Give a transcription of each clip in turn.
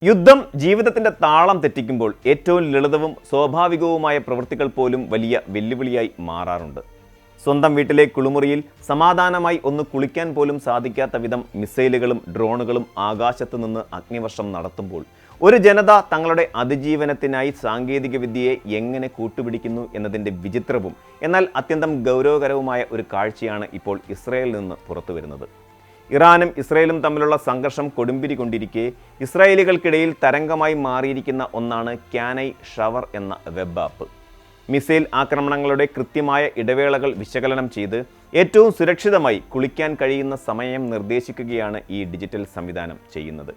യുദ്ധം ജീവിതത്തിന്റെ താളം തെറ്റിക്കുമ്പോൾ ഏറ്റവും ലളിതവും സ്വാഭാവികവുമായ പ്രവൃത്തികൾ പോലും വലിയ വെല്ലുവിളിയായി മാറാറുണ്ട്. സ്വന്തം വീട്ടിലെ കുളിമുറിയിൽ സമാധാനമായി ഒന്ന് കുളിക്കാൻ പോലും സാധിക്കാത്ത വിധം മിസൈലുകളും ഡ്രോണുകളും ആകാശത്തു നിന്ന് അഗ്നിവർഷം നടത്തുമ്പോൾ ഒരു ജനത തങ്ങളുടെ അതിജീവനത്തിനായി സാങ്കേതികവിദ്യയെ എങ്ങനെ കൂട്ടുപിടിക്കുന്നു എന്നതിൻ്റെ വിചിത്രവും എന്നാൽ അത്യന്തം ഗൗരവകരവുമായ ഒരു കാഴ്ചയാണ് ഇപ്പോൾ ഇസ്രായേലിൽ നിന്ന് പുറത്തു വരുന്നത്. ഇറാനും ഇസ്രായേലും തമ്മിലുള്ള സംഘർഷം കൊടുമ്പിരി കൊണ്ടിരിക്കെ ഇസ്രായേലികൾക്കിടയിൽ തരംഗമായി മാറിയിരിക്കുന്ന ഒന്നാണ് ക്യാൻ ഐ ഷവർ എന്ന വെബ് ആപ്പ്. മിസൈൽ ആക്രമണങ്ങളുടെ കൃത്യമായ ഇടവേളകൾ വിശകലനം ചെയ്ത് ഏറ്റവും സുരക്ഷിതമായി കുളിക്കാൻ കഴിയുന്ന സമയം നിർദ്ദേശിക്കുകയാണ് ഈ ഡിജിറ്റൽ സംവിധാനം ചെയ്യുന്നത്.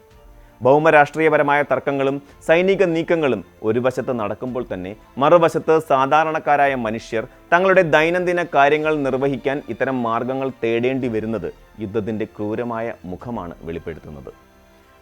ഭൗമരാഷ്ട്രീയപരമായ തർക്കങ്ങളും സൈനിക നീക്കങ്ങളും ഒരു വശത്ത് നടക്കുമ്പോൾ തന്നെ മറുവശത്ത് സാധാരണക്കാരായ മനുഷ്യർ തങ്ങളുടെ ദൈനംദിന കാര്യങ്ങൾ നിർവഹിക്കാൻ ഇത്തരം മാർഗങ്ങൾ തേടേണ്ടി വരുന്നത് യുദ്ധത്തിൻ്റെ ക്രൂരമായ മുഖമാണ് വെളിപ്പെടുത്തുന്നത്.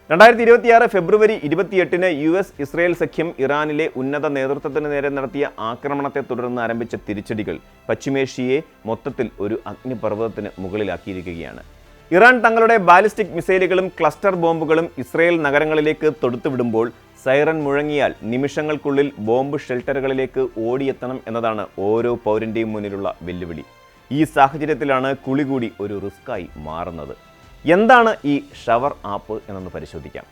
2026 ഫെബ്രുവരി 28-ന് US ഇസ്രായേൽ സഖ്യം ഇറാനിലെ ഉന്നത നേതൃത്വത്തിന് നേരെ നടത്തിയ ആക്രമണത്തെ തുടർന്ന് ആരംഭിച്ച തിരിച്ചടികൾ പശ്ചിമേഷ്യയെ മൊത്തത്തിൽ ഒരു അഗ്നിപർവ്വതത്തിന് മുകളിലാക്കിയിരിക്കുകയാണ്. ഇറാൻ തങ്ങളുടെ ബാലിസ്റ്റിക് മിസൈലുകളും ക്ലസ്റ്റർ ബോംബുകളും ഇസ്രായേൽ നഗരങ്ങളിലേക്ക് തൊടുത്തുവിടുമ്പോൾ സൈറൻ മുഴങ്ങിയാൽ നിമിഷങ്ങൾക്കുള്ളിൽ ബോംബ് ഷെൽട്ടറുകളിലേക്ക് ഓടിയെത്തണം എന്നതാണ് ഓരോ പൗരൻ്റെയും മുന്നിലുള്ള വെല്ലുവിളി. ഈ സാഹചര്യത്തിലാണ് കുളി കൂടി ഒരു റിസ്ക്കായി മാറുന്നത്. എന്താണ് ഈ ഷവർ ആപ്പ് എന്നൊന്ന് പരിശോധിക്കാം.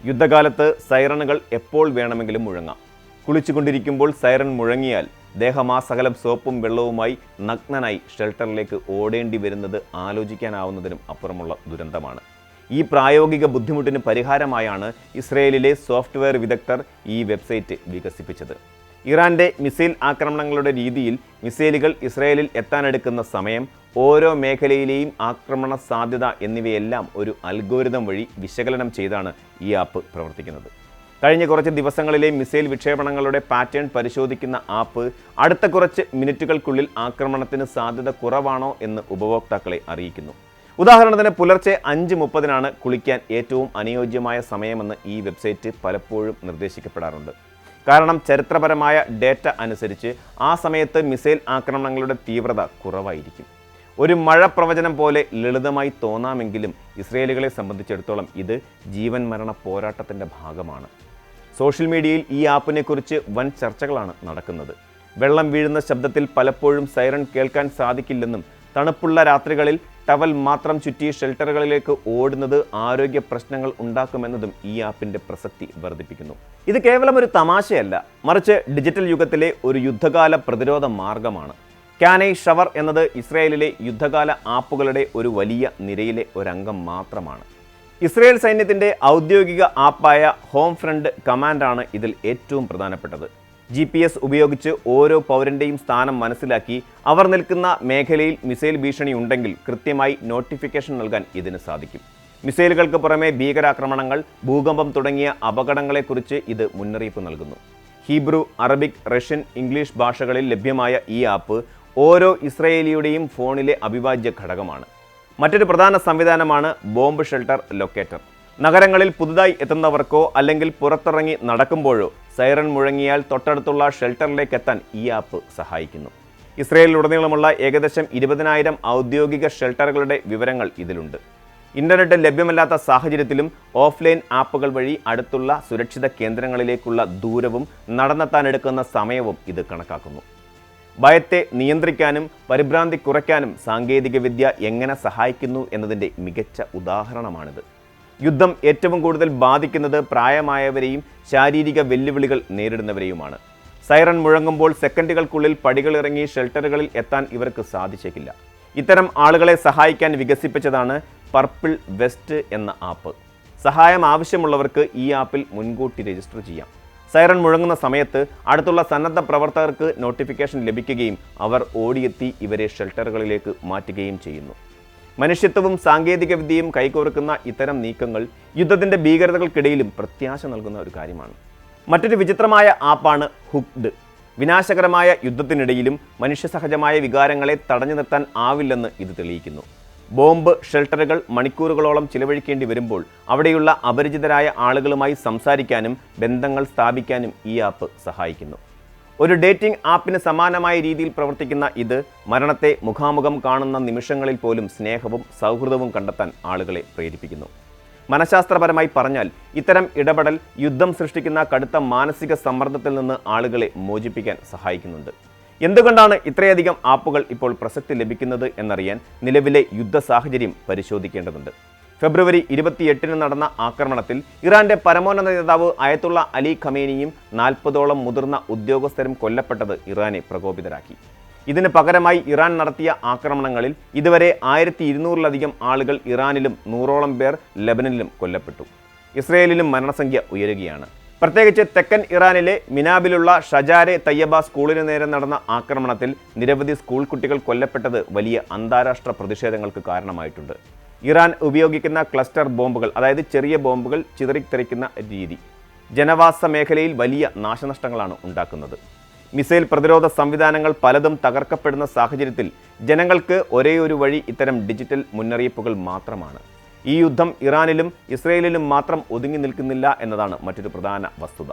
യുദ്ധകാലത്ത് സൈറണുകൾ എപ്പോൾ വേണമെങ്കിലും മുഴങ്ങാം. കുളിച്ചുകൊണ്ടിരിക്കുമ്പോൾ സൈറൻ മുഴങ്ങിയാൽ ദേഹമാസകലം സോപ്പും വെള്ളവുമായി നഗ്നനായി ഷെൽട്ടറിലേക്ക് ഓടേണ്ടി വരുന്നത് ആലോചിക്കാനാവുന്നതിനും അപ്പുറമുള്ള ദുരന്തമാണ്. ഈ പ്രായോഗിക ബുദ്ധിമുട്ടിന് പരിഹാരമായാണ് ഇസ്രയേലിലെ സോഫ്റ്റ്വെയർ വിദഗ്ധർ ഈ വെബ്സൈറ്റ് വികസിപ്പിച്ചത്. ഇറാന്റെ മിസൈൽ ആക്രമണങ്ങളുടെ രീതിയിൽ മിസൈലുകൾ ഇസ്രയേലിൽ എത്താനെടുക്കുന്ന സമയം, ഓരോ മേഖലയിലെയും ആക്രമണ സാധ്യത എന്നിവയെല്ലാം ഒരു അൽഗോരിതം വഴി വിശകലനം ചെയ്താണ് ഈ ആപ്പ് പ്രവർത്തിക്കുന്നത്. കഴിഞ്ഞ കുറച്ച് ദിവസങ്ങളിലെ മിസൈൽ വിക്ഷേപണങ്ങളുടെ പാറ്റേൺ പരിശോധിക്കുന്ന ആപ്പ് അടുത്ത കുറച്ച് മിനിറ്റുകൾക്കുള്ളിൽ ആക്രമണത്തിന് സാധ്യത കുറവാണോ എന്ന് ഉപഭോക്താക്കളെ അറിയിക്കുന്നു. ഉദാഹരണത്തിന് പുലർച്ചെ 5:30-നാണ് കുളിക്കാൻ ഏറ്റവും അനുയോജ്യമായ സമയമെന്ന് ഈ വെബ്സൈറ്റ് പലപ്പോഴും നിർദ്ദേശിക്കപ്പെടാറുണ്ട്. കാരണം ചരിത്രപരമായ ഡേറ്റ അനുസരിച്ച് ആ സമയത്ത് മിസൈൽ ആക്രമണങ്ങളുടെ തീവ്രത കുറവായിരിക്കും. ഒരു മഴ പ്രവചനം പോലെ ലളിതമായി തോന്നാമെങ്കിലും ഇസ്രായേലികളെ സംബന്ധിച്ചിടത്തോളം ഇത് ജീവൻ മരണ പോരാട്ടത്തിൻ്റെ ഭാഗമാണ്. സോഷ്യൽ മീഡിയയിൽ ഈ ആപ്പിനെക്കുറിച്ച് വൻ ചർച്ചകളാണ് നടക്കുന്നത്. വെള്ളം വീഴുന്ന ശബ്ദത്തിൽ പലപ്പോഴും സൈറൺ കേൾക്കാൻ സാധിക്കില്ലെന്നും തണുപ്പുള്ള രാത്രികളിൽ ടവൽ മാത്രം ചുറ്റി ഷെൽട്ടറുകളിലേക്ക് ഓടുന്നത് ആരോഗ്യ പ്രശ്നങ്ങൾ ഉണ്ടാക്കുമെന്നതും ഈ ആപ്പിൻ്റെ പ്രസക്തി വർദ്ധിപ്പിക്കുന്നു. ഇത് കേവലം ഒരു തമാശയല്ല, മറിച്ച് ഡിജിറ്റൽ യുഗത്തിലെ ഒരു യുദ്ധകാല പ്രതിരോധ മാർഗമാണ്. ക്യാൻ ഐ ഷവർ എന്നത് ഇസ്രായേലിലെ യുദ്ധകാല ആപ്പുകളുടെ ഒരു വലിയ നിരയിലെ ഒരംഗം മാത്രമാണ്. ഇസ്രായേൽ സൈന്യത്തിൻ്റെ ഔദ്യോഗിക ആപ്പായ ഹോം ഫ്രണ്ട് കമാൻഡാണ് ഇതിൽ ഏറ്റവും പ്രധാനപ്പെട്ടത്. GPS ഉപയോഗിച്ച് ഓരോ പൗരൻ്റെയും സ്ഥാനം മനസ്സിലാക്കി അവർ നിൽക്കുന്ന മേഖലയിൽ മിസൈൽ ഭീഷണി ഉണ്ടെങ്കിൽ കൃത്യമായി നോട്ടിഫിക്കേഷൻ നൽകാൻ ഇതിന് സാധിക്കും. മിസൈലുകൾക്ക് പുറമെ ഭീകരാക്രമണങ്ങൾ, ഭൂകമ്പം തുടങ്ങിയ അപകടങ്ങളെക്കുറിച്ച് ഇത് മുന്നറിയിപ്പ് നൽകുന്നു. ഹീബ്രു, അറബിക്, റഷ്യൻ, ഇംഗ്ലീഷ് ഭാഷകളിൽ ലഭ്യമായ ഈ ആപ്പ് ഓരോ ഇസ്രായേലിയുടെയും ഫോണിലെ അവിഭാജ്യ ഘടകമാണ്. മറ്റൊരു പ്രധാന സംവിധാനമാണ് ബോംബ് ഷെൽട്ടർ ലൊക്കേറ്റർ. നഗരങ്ങളിൽ പുതുതായി എത്തുന്നവർക്കോ അല്ലെങ്കിൽ പുറത്തിറങ്ങി നടക്കുമ്പോഴോ സൈറൺ മുഴങ്ങിയാൽ തൊട്ടടുത്തുള്ള ഷെൽട്ടറിലേക്ക് എത്താൻ ഈ ആപ്പ് സഹായിക്കുന്നു. ഇസ്രായേലിലുടനീളമുള്ള ഏകദേശം 20,000 ഔദ്യോഗിക ഷെൽട്ടറുകളുടെ വിവരങ്ങൾ ഇതിലുണ്ട്. ഇൻ്റർനെറ്റ് ലഭ്യമല്ലാത്ത സാഹചര്യത്തിലും ഓഫ്ലൈൻ ആപ്പുകൾ വഴി അടുത്തുള്ള സുരക്ഷിത കേന്ദ്രങ്ങളിലേക്കുള്ള ദൂരവും നടന്നെത്താനെടുക്കുന്ന സമയവും ഇത് കണക്കാക്കുന്നു. ഭയത്തെ നിയന്ത്രിക്കാനും പരിഭ്രാന്തി കുറയ്ക്കാനും സാങ്കേതികവിദ്യ എങ്ങനെ സഹായിക്കുന്നു എന്നതിൻ്റെ മികച്ച ഉദാഹരണമാണിത്. യുദ്ധം ഏറ്റവും കൂടുതൽ ബാധിക്കുന്നത് പ്രായമായവരെയും ശാരീരിക വെല്ലുവിളികൾ നേരിടുന്നവരെയുമാണ്. സൈറൺ മുഴങ്ങുമ്പോൾ സെക്കൻഡുകൾക്കുള്ളിൽ പടികളിറങ്ങി ഷെൽട്ടറുകളിൽ എത്താൻ ഇവർക്ക് സാധിച്ചേക്കില്ല. ഇത്തരം ആളുകളെ സഹായിക്കാൻ വികസിപ്പിച്ചതാണ് പർപ്പിൾ വെസ്റ്റ് എന്ന ആപ്പ്. സഹായം ആവശ്യമുള്ളവർക്ക് ഈ ആപ്പിൽ മുൻകൂട്ടി രജിസ്റ്റർ ചെയ്യാം. സൈറൺ മുഴങ്ങുന്ന സമയത്ത് അടുത്തുള്ള സന്നദ്ധ പ്രവർത്തകർക്ക് നോട്ടിഫിക്കേഷൻ ലഭിക്കുകയും അവർ ഓടിയെത്തി ഇവരെ ഷെൽട്ടറുകളിലേക്ക് മാറ്റുകയും ചെയ്യുന്നു. മനുഷ്യത്വവും സാങ്കേതികവിദ്യയും കൈകോർക്കുന്ന ഇത്തരം നീക്കങ്ങൾ യുദ്ധത്തിൻ്റെ ഭീകരതകൾക്കിടയിലും പ്രത്യാശ നൽകുന്ന ഒരു കാര്യമാണ്. മറ്റൊരു വിചിത്രമായ ആപ്പാണ് ഹുക്ഡ്. വിനാശകരമായ യുദ്ധത്തിനിടയിലും മനുഷ്യസഹജമായ വികാരങ്ങളെ തടഞ്ഞു നിർത്താൻ ആവില്ലെന്ന് ഇത് തെളിയിക്കുന്നു. ബോംബ് ഷെൽട്ടറുകൾ മണിക്കൂറുകളോളം ചിലവഴിക്കേണ്ടി വരുമ്പോൾ അവിടെയുള്ള അപരിചിതരായ ആളുകളുമായി സംസാരിക്കാനും ബന്ധങ്ങൾ സ്ഥാപിക്കാനും ഈ ആപ്പ് സഹായിക്കുന്നു. ഒരു ഡേറ്റിംഗ് ആപ്പിന് സമാനമായ രീതിയിൽ പ്രവർത്തിക്കുന്ന ഇത് മരണത്തെ മുഖാമുഖം കാണുന്ന നിമിഷങ്ങളിൽ പോലും സ്നേഹവും സൗഹൃദവും കണ്ടെത്താൻ ആളുകളെ പ്രേരിപ്പിക്കുന്നു. മനഃശാസ്ത്രപരമായി പറഞ്ഞാൽ ഇത്തരം ഇടപെടൽ യുദ്ധം സൃഷ്ടിക്കുന്ന കടുത്ത മാനസിക സമ്മർദ്ദത്തിൽ നിന്ന് ആളുകളെ മോചിപ്പിക്കാൻ സഹായിക്കുന്നുണ്ട്. എന്തുകൊണ്ടാണ് ഇത്രയധികം ആപ്പുകൾ ഇപ്പോൾ പ്രസക്തി ലഭിക്കുന്നത് എന്നറിയാൻ നിലവിലെ യുദ്ധ സാഹചര്യം പരിശോധിക്കേണ്ടതുണ്ട്. ഫെബ്രുവരി 28 നടന്ന ആക്രമണത്തിൽ ഇറാന്റെ പരമോന്നത നേതാവ് അയത്തുള്ള അലി ഖമേനിയും 40ഓളം മുതിർന്ന ഉദ്യോഗസ്ഥരും കൊല്ലപ്പെട്ടത് ഇറാനെ പ്രകോപിതരാക്കി. ഇതിന് പകരമായി ഇറാൻ നടത്തിയ ആക്രമണങ്ങളിൽ ഇതുവരെ 1200-ലധികം ആളുകൾ ഇറാനിലും 100ഓളം പേർ ലെബനനിലും കൊല്ലപ്പെട്ടു. ഇസ്രയേലിലും മരണസംഖ്യ ഉയരുകയാണ്. പ്രത്യേകിച്ച് തെക്കൻ ഇറാനിലെ മിനാബിലുള്ള ഷജാരെ തയ്യബ സ്കൂളിന് നേരെ നടന്ന ആക്രമണത്തിൽ നിരവധി സ്കൂൾ കുട്ടികൾ കൊല്ലപ്പെട്ടത് വലിയ അന്താരാഷ്ട്ര പ്രതിഷേധങ്ങൾക്ക് കാരണമായിട്ടുണ്ട്. ഇറാൻ ഉപയോഗിക്കുന്ന ക്ലസ്റ്റർ ബോംബുകൾ, അതായത് ചെറിയ ബോംബുകൾ ചിതറിത്തെറിക്കുന്ന രീതി, ജനവാസ മേഖലയിൽ വലിയ നാശനഷ്ടങ്ങളാണ് ഉണ്ടാക്കുന്നത്. മിസൈൽ പ്രതിരോധ സംവിധാനങ്ങൾ പലതും തകർക്കപ്പെടുന്ന സാഹചര്യത്തിൽ ജനങ്ങൾക്ക് ഒരേയൊരു വഴി ഇത്തരം ഡിജിറ്റൽ മുന്നറിയിപ്പുകൾ മാത്രമാണ്. ഈ യുദ്ധം ഇറാനിലും ഇസ്രയേലിലും മാത്രം ഒതുങ്ങി നിൽക്കുന്നില്ല എന്നതാണ് മറ്റൊരു പ്രധാന വസ്തുത.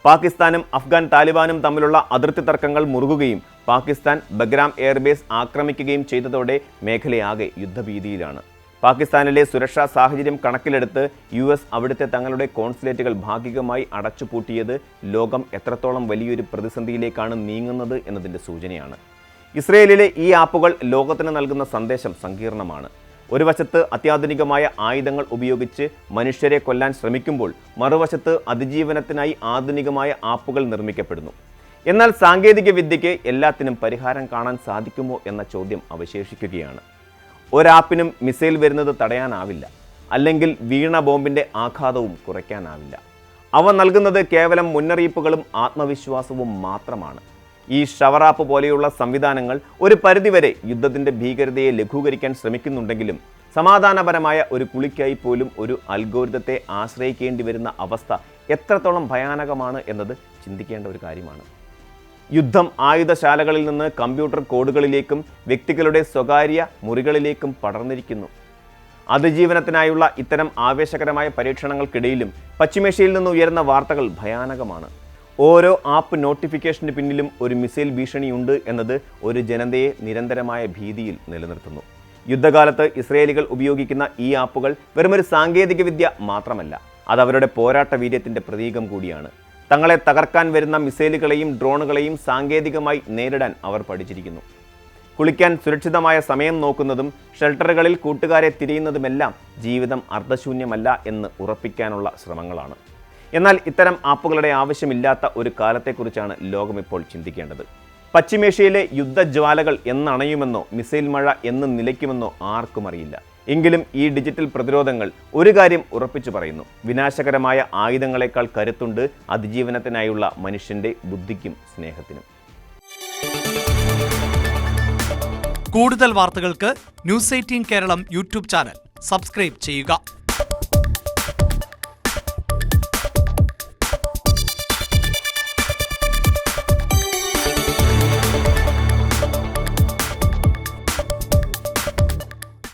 പാകിസ്ഥാനും അഫ്ഗാൻ താലിബാനും തമ്മിലുള്ള അതിർത്തി തർക്കങ്ങൾ മുറുകുകയും പാകിസ്ഥാൻ ബഗ്രാം എയർബേസ് ആക്രമിക്കുകയും ചെയ്തതോടെ മേഖലയാകെ യുദ്ധഭീതിയിലാണ്. പാകിസ്ഥാനിലെ സുരക്ഷാ സാഹചര്യം കണക്കിലെടുത്ത് US അവിടുത്തെ തങ്ങളുടെ കോൺസുലേറ്റുകൾ ഭാഗികമായി അടച്ചുപൂട്ടിയത് ലോകം എത്രത്തോളം വലിയൊരു പ്രതിസന്ധിയിലേക്കാണ് നീങ്ങുന്നത് എന്നതിൻ്റെ സൂചനയാണ്. ഇസ്രയേലിലെ ഈ ആപ്പുകൾ ലോകത്തിന് നൽകുന്ന സന്ദേശം സങ്കീർണമാണ്. ഒരു വശത്ത് അത്യാധുനികമായ ആയുധങ്ങൾ ഉപയോഗിച്ച് മനുഷ്യരെ കൊല്ലാൻ ശ്രമിക്കുമ്പോൾ മറുവശത്ത് അതിജീവനത്തിനായി ആധുനികമായ ആപ്പുകൾ നിർമ്മിക്കപ്പെടുന്നു. എന്നാൽ സാങ്കേതിക വിദ്യയ്ക്ക് എല്ലാത്തിനും പരിഹാരം കാണാൻ സാധിക്കുമോ എന്ന ചോദ്യം അവശേഷിക്കുകയാണ്. ഒരാപ്പിനും മിസൈൽ വരുന്നത് തടയാനാവില്ല, അല്ലെങ്കിൽ വീണ ബോംബിൻ്റെ ആഘാതവും കുറയ്ക്കാനാവില്ല. അവ നൽകുന്നത് കേവലം മുന്നറിയിപ്പുകളും ആത്മവിശ്വാസവും മാത്രമാണ്. ഈ ഷവർ ആപ്പ് പോലെയുള്ള സംവിധാനങ്ങൾ ഒരു പരിധിവരെ യുദ്ധത്തിൻ്റെ ഭീകരതയെ ലഘൂകരിക്കാൻ ശ്രമിക്കുന്നുണ്ടെങ്കിലും സമാധാനപരമായ ഒരു കുളിക്കായി പോലും ഒരു അൽഗോരിതത്തെ ആശ്രയിക്കേണ്ടി വരുന്ന അവസ്ഥ എത്രത്തോളം ഭയാനകമാണ് എന്നത് ചിന്തിക്കേണ്ട ഒരു കാര്യമാണ്. യുദ്ധം ആയുധശാലകളിൽ നിന്ന് കമ്പ്യൂട്ടർ കോഡുകളിലേക്കും വ്യക്തികളുടെ സ്വകാര്യ മുറികളിലേക്കും പടർന്നിരിക്കുന്നു. അതിജീവനത്തിനായുള്ള ഇത്തരം ആവേശകരമായ പരീക്ഷണങ്ങൾക്കിടയിലും പശ്ചിമേഷ്യയിൽ നിന്ന് ഉയരുന്ന വാർത്തകൾ ഭയാനകമാണ്. ഓരോ ആപ്പ് നോട്ടിഫിക്കേഷന് പിന്നിലും ഒരു മിസൈൽ ഭീഷണിയുണ്ട് എന്നത് ഒരു ജനതയെ നിരന്തരമായ ഭീതിയിൽ നിലനിർത്തുന്നു. യുദ്ധകാലത്ത് ഇസ്രയേലികൾ ഉപയോഗിക്കുന്ന ഈ ആപ്പുകൾ വെറുമൊരു സാങ്കേതികവിദ്യ മാത്രമല്ല, അതവരുടെ പോരാട്ട വീര്യത്തിൻ്റെ പ്രതീകം കൂടിയാണ്. തങ്ങളെ തകർക്കാൻ വരുന്ന മിസൈലുകളെയും ഡ്രോണുകളെയും സാങ്കേതികമായി നേരിടാൻ അവർ പഠിച്ചിരിക്കുന്നു. കുളിക്കാൻ സുരക്ഷിതമായ സമയം നോക്കുന്നതും ഷെൽട്ടറുകളിൽ കൂട്ടുകാരെ തിരയുന്നതുമെല്ലാം ജീവിതം അർദ്ധശൂന്യമല്ല എന്ന് ഉറപ്പിക്കാനുള്ള ശ്രമങ്ങളാണ്. എന്നാൽ ഇത്തരം ആപ്പുകളുടെ ആവശ്യമില്ലാത്ത ഒരു കാലത്തെക്കുറിച്ചാണ് ലോകമിപ്പോൾ ചിന്തിക്കേണ്ടത്. പശ്ചിമേഷ്യയിലെ യുദ്ധജ്വാലകൾ എന്നണയുമെന്നോ മിസൈൽ മഴ എന്ന് നിലയ്ക്കുമെന്നോ ആർക്കും അറിയില്ല. എങ്കിലും ഈ ഡിജിറ്റൽ പ്രതിരോധങ്ങൾ ഒരു കാര്യം ഉറപ്പിച്ചു പറയുന്നു: വിനാശകരമായ ആയുധങ്ങളെക്കാൾ കരുത്തുണ്ട് അതിജീവനത്തിനായുള്ള മനുഷ്യന്റെ ബുദ്ധിക്കും സ്നേഹത്തിനും. കൂടുതൽ വാർത്തകൾക്ക് News 18 കേരളം യൂട്യൂബ് ചാനൽ സബ്സ്ക്രൈബ് ചെയ്യുക.